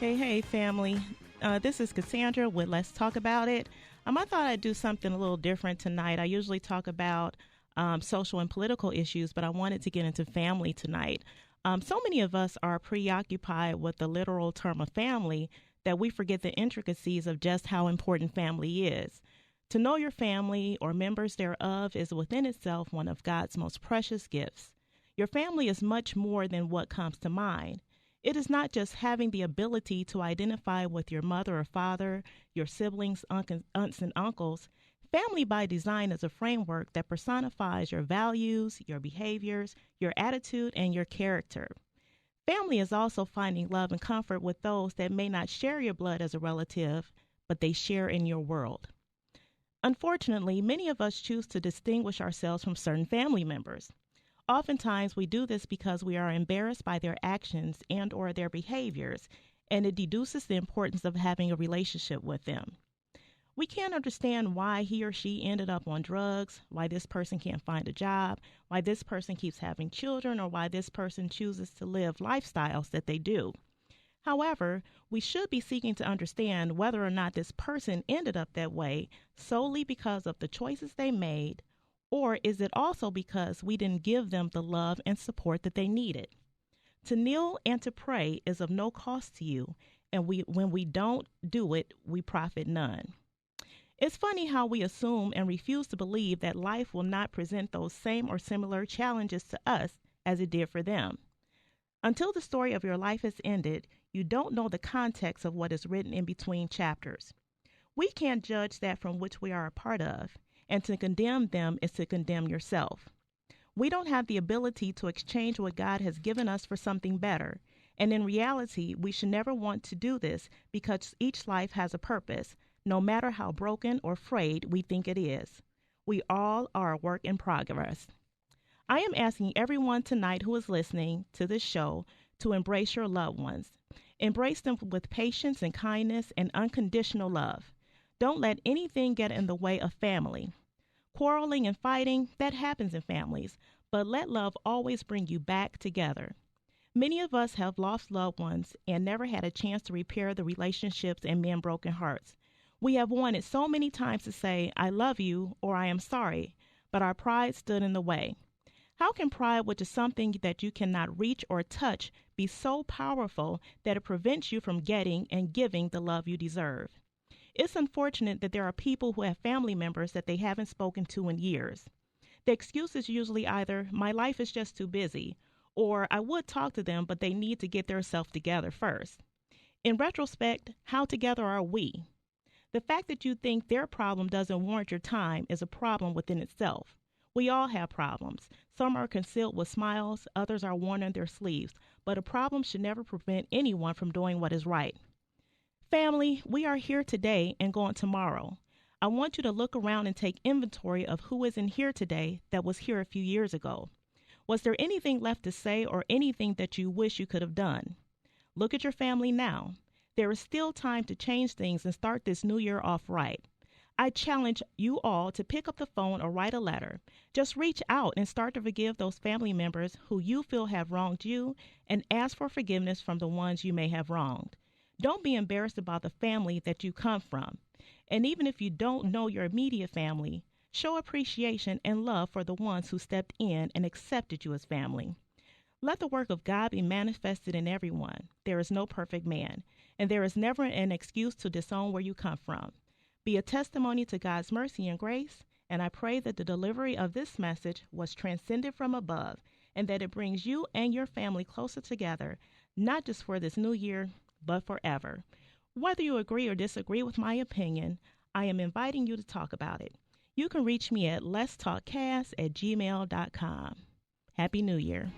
Hey, family. This is Cassandra with Let's Talk About It. I thought I'd do something a little different tonight. I usually talk about social and political issues, but I wanted to get into family tonight. So many of us are preoccupied with the literal term of family that we forget the intricacies of just how important family is. To know your family or members thereof is within itself one of God's most precious gifts. Your family is much more than what comes to mind. It is not just having the ability to identify with your mother or father, your siblings, aunts, and uncles. Family by design is a framework that personifies your values, your behaviors, your attitude, and your character. Family is also finding love and comfort with those that may not share your blood as a relative, but they share in your world. Unfortunately, many of us choose to distinguish ourselves from certain family members. Oftentimes, we do this because we are embarrassed by their actions and or their behaviors, and it deduces the importance of having a relationship with them. We can't understand why he or she ended up on drugs, why this person can't find a job, why this person keeps having children, or why this person chooses to live lifestyles that they do. However, we should be seeking to understand whether or not this person ended up that way solely because of the choices they made, or is it also because we didn't give them the love and support that they needed? To kneel and to pray is of no cost to you, and when we don't do it, we profit none. It's funny how we assume and refuse to believe that life will not present those same or similar challenges to us as it did for them. Until the story of your life is ended, you don't know the context of what is written in between chapters. We can't judge that from which we are a part of, and to condemn them is to condemn yourself. We don't have the ability to exchange what God has given us for something better, and in reality, we should never want to do this because each life has a purpose, no matter how broken or frayed we think it is. We all are a work in progress. I am asking everyone tonight who is listening to this show to embrace your loved ones. Embrace them with patience and kindness and unconditional love. Don't let anything get in the way of family. Quarreling and fighting, that happens in families, but let love always bring you back together. Many of us have lost loved ones and never had a chance to repair the relationships and mend broken hearts. We have wanted so many times to say, I love you or I am sorry, but our pride stood in the way. How can pride, which is something that you cannot reach or touch, be so powerful that it prevents you from getting and giving the love you deserve? It's unfortunate that there are people who have family members that they haven't spoken to in years. The excuse is usually either, my life is just too busy, or I would talk to them, but they need to get themselves together first. In retrospect, how together are we? The fact that you think their problem doesn't warrant your time is a problem within itself. We all have problems. Some are concealed with smiles, others are worn on their sleeves, but a problem should never prevent anyone from doing what is right. Family, we are here today and gone tomorrow. I want you to look around and take inventory of who isn't here today that was here a few years ago. Was there anything left to say or anything that you wish you could have done? Look at your family now. There is still time to change things and start this new year off right. I challenge you all to pick up the phone or write a letter. Just reach out and start to forgive those family members who you feel have wronged you and ask for forgiveness from the ones you may have wronged. Don't be embarrassed about the family that you come from. And even if you don't know your immediate family, show appreciation and love for the ones who stepped in and accepted you as family. Let the work of God be manifested in everyone. There is no perfect man, and there is never an excuse to disown where you come from. Be a testimony to God's mercy and grace, and I pray that the delivery of this message was transcended from above and that it brings you and your family closer together, not just for this new year, but forever. Whether you agree or disagree with my opinion, I am inviting you to talk about it. You can reach me at letstalkcast@gmail.com. Happy New Year.